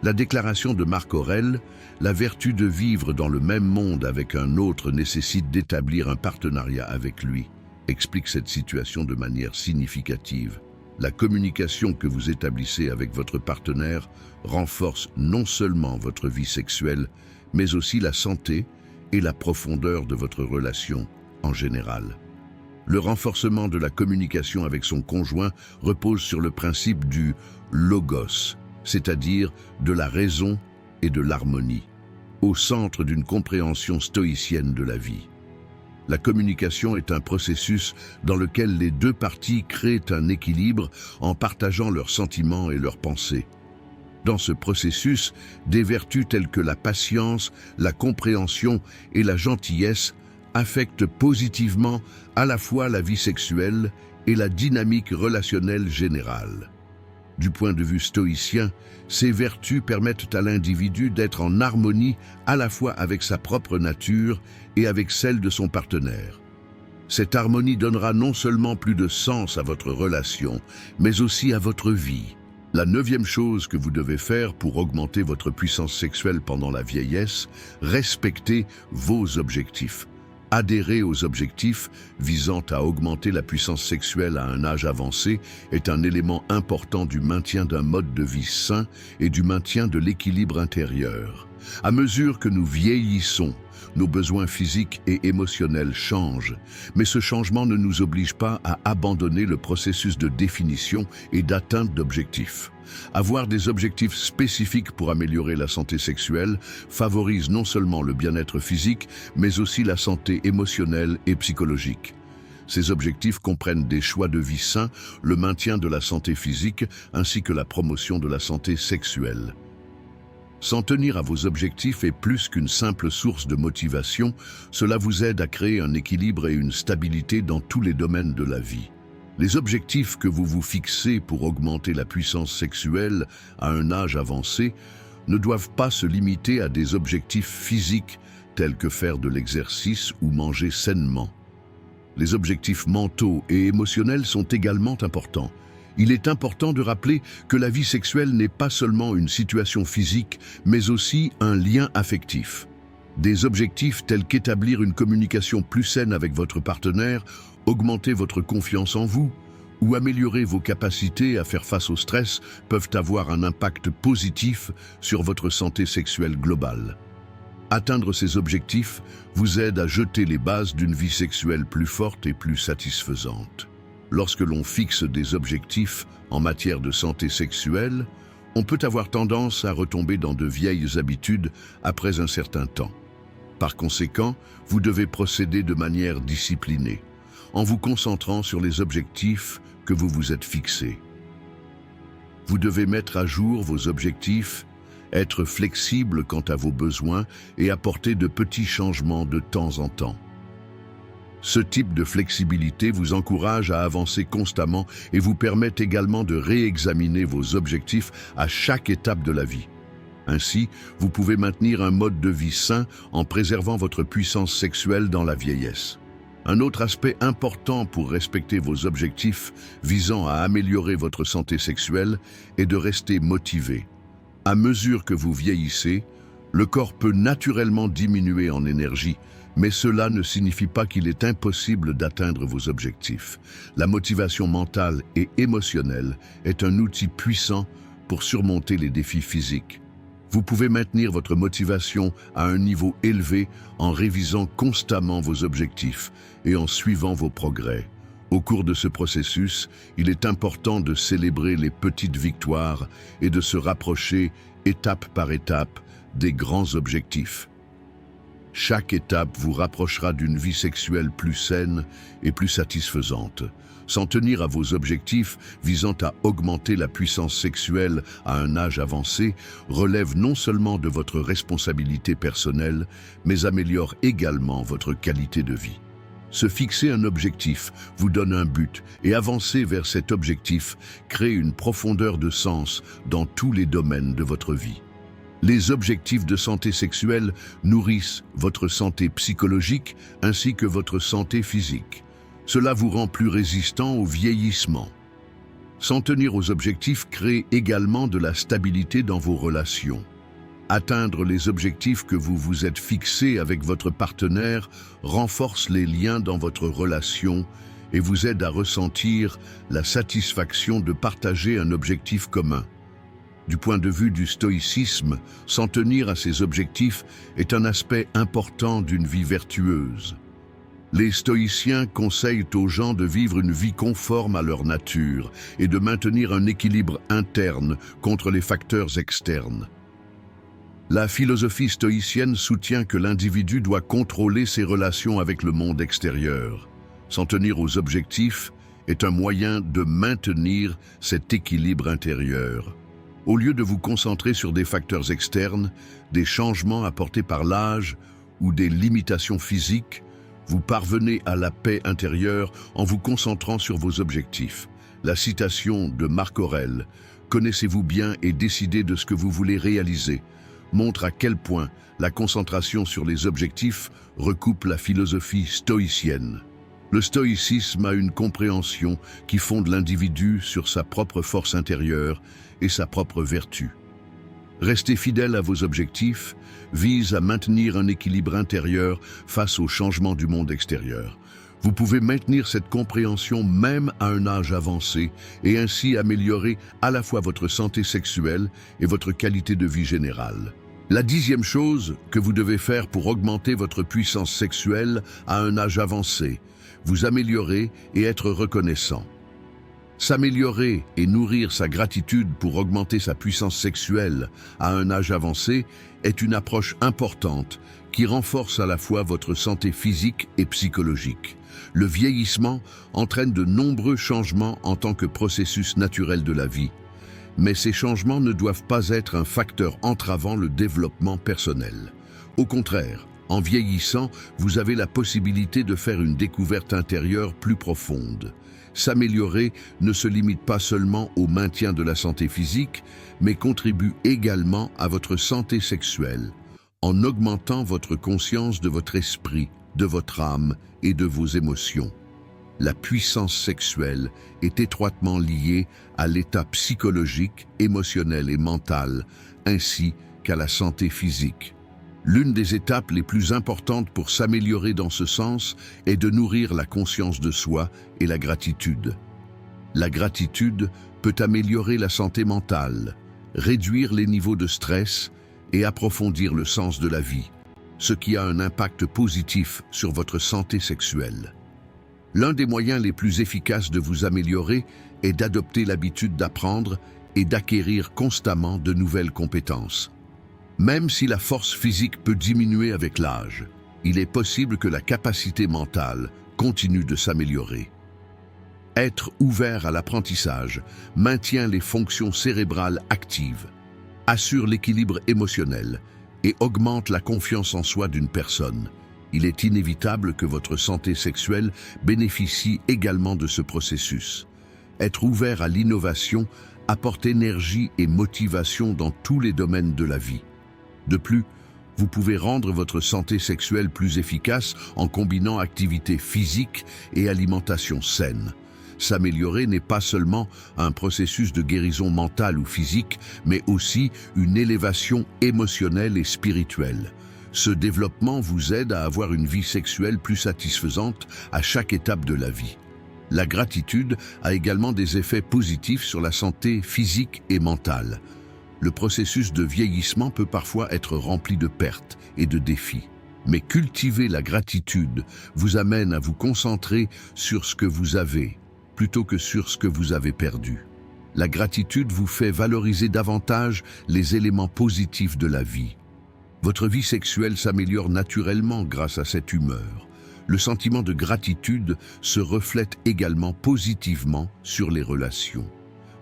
La déclaration de Marc Aurèle, la vertu de vivre dans le même monde avec un autre nécessite d'établir un partenariat avec lui, explique cette situation de manière significative. La communication que vous établissez avec votre partenaire renforce non seulement votre vie sexuelle, mais aussi la santé et la profondeur de votre relation en général. Le renforcement de la communication avec son conjoint repose sur le principe du logos, c'est-à-dire de la raison et de l'harmonie, au centre d'une compréhension stoïcienne de la vie. La communication est un processus dans lequel les deux parties créent un équilibre en partageant leurs sentiments et leurs pensées. Dans ce processus, des vertus telles que la patience, la compréhension et la gentillesse affectent positivement à la fois la vie sexuelle et la dynamique relationnelle générale. Du point de vue stoïcien, ces vertus permettent à l'individu d'être en harmonie à la fois avec sa propre nature et avec celle de son partenaire. Cette harmonie donnera non seulement plus de sens à votre relation, mais aussi à votre vie. La 9e chose que vous devez faire pour augmenter votre puissance sexuelle pendant la vieillesse, respectez vos objectifs. Adhérer aux objectifs visant à augmenter la puissance sexuelle à un âge avancé est un élément important du maintien d'un mode de vie sain et du maintien de l'équilibre intérieur. À mesure que nous vieillissons, nos besoins physiques et émotionnels changent, mais ce changement ne nous oblige pas à abandonner le processus de définition et d'atteinte d'objectifs. Avoir des objectifs spécifiques pour améliorer la santé sexuelle favorise non seulement le bien-être physique, mais aussi la santé émotionnelle et psychologique. Ces objectifs comprennent des choix de vie sains, le maintien de la santé physique, ainsi que la promotion de la santé sexuelle. S'en tenir à vos objectifs est plus qu'une simple source de motivation, cela vous aide à créer un équilibre et une stabilité dans tous les domaines de la vie. Les objectifs que vous vous fixez pour augmenter la puissance sexuelle à un âge avancé ne doivent pas se limiter à des objectifs physiques tels que faire de l'exercice ou manger sainement. Les objectifs mentaux et émotionnels sont également importants. Il est important de rappeler que la vie sexuelle n'est pas seulement une situation physique, mais aussi un lien affectif. Des objectifs tels qu'établir une communication plus saine avec votre partenaire, augmenter votre confiance en vous ou améliorer vos capacités à faire face au stress peuvent avoir un impact positif sur votre santé sexuelle globale. Atteindre ces objectifs vous aide à jeter les bases d'une vie sexuelle plus forte et plus satisfaisante. Lorsque l'on fixe des objectifs en matière de santé sexuelle, on peut avoir tendance à retomber dans de vieilles habitudes après un certain temps. Par conséquent, vous devez procéder de manière disciplinée, en vous concentrant sur les objectifs que vous vous êtes fixés. Vous devez mettre à jour vos objectifs, être flexible quant à vos besoins et apporter de petits changements de temps en temps. Ce type de flexibilité vous encourage à avancer constamment et vous permet également de réexaminer vos objectifs à chaque étape de la vie. Ainsi, vous pouvez maintenir un mode de vie sain en préservant votre puissance sexuelle dans la vieillesse. Un autre aspect important pour respecter vos objectifs visant à améliorer votre santé sexuelle est de rester motivé. À mesure que vous vieillissez, le corps peut naturellement diminuer en énergie, mais cela ne signifie pas qu'il est impossible d'atteindre vos objectifs. La motivation mentale et émotionnelle est un outil puissant pour surmonter les défis physiques. Vous pouvez maintenir votre motivation à un niveau élevé en révisant constamment vos objectifs et en suivant vos progrès. Au cours de ce processus, il est important de célébrer les petites victoires et de se rapprocher, étape par étape, des grands objectifs. Chaque étape vous rapprochera d'une vie sexuelle plus saine et plus satisfaisante. S'en tenir à vos objectifs visant à augmenter la puissance sexuelle à un âge avancé relève non seulement de votre responsabilité personnelle, mais améliore également votre qualité de vie. Se fixer un objectif vous donne un but et avancer vers cet objectif crée une profondeur de sens dans tous les domaines de votre vie. Les objectifs de santé sexuelle nourrissent votre santé psychologique ainsi que votre santé physique. Cela vous rend plus résistant au vieillissement. S'en tenir aux objectifs crée également de la stabilité dans vos relations. Atteindre les objectifs que vous vous êtes fixés avec votre partenaire renforce les liens dans votre relation et vous aide à ressentir la satisfaction de partager un objectif commun. Du point de vue du stoïcisme, s'en tenir à ces objectifs est un aspect important d'une vie vertueuse. Les stoïciens conseillent aux gens de vivre une vie conforme à leur nature et de maintenir un équilibre interne contre les facteurs externes. La philosophie stoïcienne soutient que l'individu doit contrôler ses relations avec le monde extérieur. S'en tenir aux objectifs est un moyen de maintenir cet équilibre intérieur. Au lieu de vous concentrer sur des facteurs externes, des changements apportés par l'âge ou des limitations physiques, vous parvenez à la paix intérieure en vous concentrant sur vos objectifs. La citation de Marc Aurèle, « Connaissez-vous bien et décidez de ce que vous voulez réaliser », montre à quel point la concentration sur les objectifs recoupe la philosophie stoïcienne. Le stoïcisme a une compréhension qui fonde l'individu sur sa propre force intérieure et sa propre vertu. Rester fidèle à vos objectifs vise à maintenir un équilibre intérieur face aux changements du monde extérieur. Vous pouvez maintenir cette compréhension même à un âge avancé et ainsi améliorer à la fois votre santé sexuelle et votre qualité de vie générale. La 10e chose que vous devez faire pour augmenter votre puissance sexuelle à un âge avancé, vous améliorer et être reconnaissant. S'améliorer et nourrir sa gratitude pour augmenter sa puissance sexuelle à un âge avancé est une approche importante qui renforce à la fois votre santé physique et psychologique. Le vieillissement entraîne de nombreux changements en tant que processus naturel de la vie, mais ces changements ne doivent pas être un facteur entravant le développement personnel. Au contraire, en vieillissant, vous avez la possibilité de faire une découverte intérieure plus profonde. S'améliorer ne se limite pas seulement au maintien de la santé physique, mais contribue également à votre santé sexuelle, en augmentant votre conscience de votre esprit, de votre âme et de vos émotions. La puissance sexuelle est étroitement liée à l'état psychologique, émotionnel et mental, ainsi qu'à la santé physique. L'une des étapes les plus importantes pour s'améliorer dans ce sens est de nourrir la conscience de soi et la gratitude. La gratitude peut améliorer la santé mentale, réduire les niveaux de stress et approfondir le sens de la vie, ce qui a un impact positif sur votre santé sexuelle. L'un des moyens les plus efficaces de vous améliorer est d'adopter l'habitude d'apprendre et d'acquérir constamment de nouvelles compétences. Même si la force physique peut diminuer avec l'âge, il est possible que la capacité mentale continue de s'améliorer. Être ouvert à l'apprentissage maintient les fonctions cérébrales actives, assure l'équilibre émotionnel et augmente la confiance en soi d'une personne. Il est inévitable que votre santé sexuelle bénéficie également de ce processus. Être ouvert à l'innovation apporte énergie et motivation dans tous les domaines de la vie. De plus, vous pouvez rendre votre santé sexuelle plus efficace en combinant activité physique et alimentation saine. S'améliorer n'est pas seulement un processus de guérison mentale ou physique, mais aussi une élévation émotionnelle et spirituelle. Ce développement vous aide à avoir une vie sexuelle plus satisfaisante à chaque étape de la vie. La gratitude a également des effets positifs sur la santé physique et mentale. Le processus de vieillissement peut parfois être rempli de pertes et de défis. Mais cultiver la gratitude vous amène à vous concentrer sur ce que vous avez, plutôt que sur ce que vous avez perdu. La gratitude vous fait valoriser davantage les éléments positifs de la vie. Votre vie sexuelle s'améliore naturellement grâce à cette humeur. Le sentiment de gratitude se reflète également positivement sur les relations.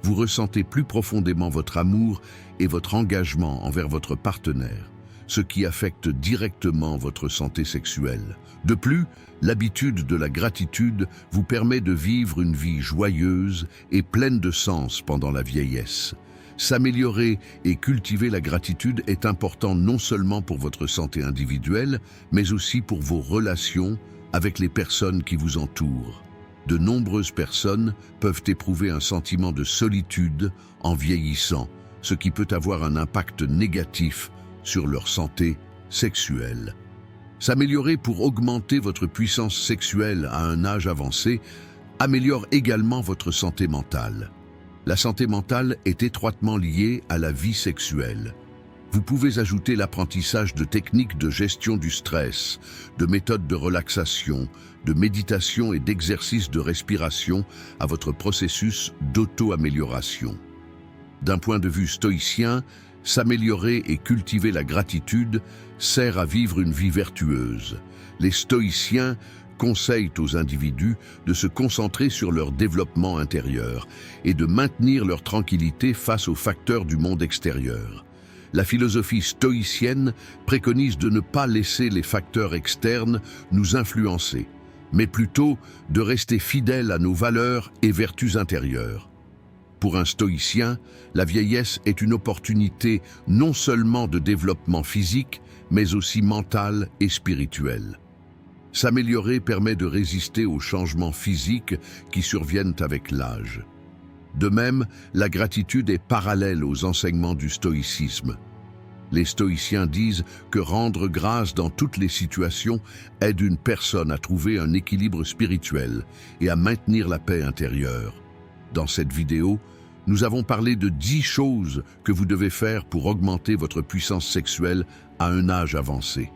Vous ressentez plus profondément votre amour et votre engagement envers votre partenaire, ce qui affecte directement votre santé sexuelle. De plus, l'habitude de la gratitude vous permet de vivre une vie joyeuse et pleine de sens pendant la vieillesse. S'améliorer et cultiver la gratitude est important non seulement pour votre santé individuelle, mais aussi pour vos relations avec les personnes qui vous entourent. De nombreuses personnes peuvent éprouver un sentiment de solitude en vieillissant, ce qui peut avoir un impact négatif sur leur santé sexuelle. S'améliorer pour augmenter votre puissance sexuelle à un âge avancé améliore également votre santé mentale. La santé mentale est étroitement liée à la vie sexuelle. Vous pouvez ajouter l'apprentissage de techniques de gestion du stress, de méthodes de relaxation, de méditation et d'exercices de respiration à votre processus d'auto-amélioration. D'un point de vue stoïcien, s'améliorer et cultiver la gratitude sert à vivre une vie vertueuse. Les stoïciens conseillent aux individus de se concentrer sur leur développement intérieur et de maintenir leur tranquillité face aux facteurs du monde extérieur. La philosophie stoïcienne préconise de ne pas laisser les facteurs externes nous influencer, mais plutôt de rester fidèles à nos valeurs et vertus intérieures. Pour un stoïcien, la vieillesse est une opportunité non seulement de développement physique, mais aussi mental et spirituel. S'améliorer permet de résister aux changements physiques qui surviennent avec l'âge. De même, la gratitude est parallèle aux enseignements du stoïcisme. Les stoïciens disent que rendre grâce dans toutes les situations aide une personne à trouver un équilibre spirituel et à maintenir la paix intérieure. Dans cette vidéo, nous avons parlé de 10 choses que vous devez faire pour augmenter votre puissance sexuelle à un âge avancé.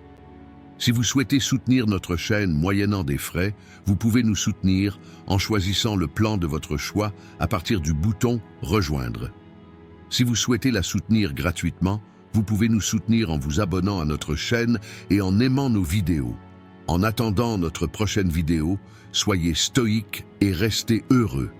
Si vous souhaitez soutenir notre chaîne moyennant des frais, vous pouvez nous soutenir en choisissant le plan de votre choix à partir du bouton « Rejoindre ». Si vous souhaitez la soutenir gratuitement, vous pouvez nous soutenir en vous abonnant à notre chaîne et en aimant nos vidéos. En attendant notre prochaine vidéo, soyez stoïques et restez heureux.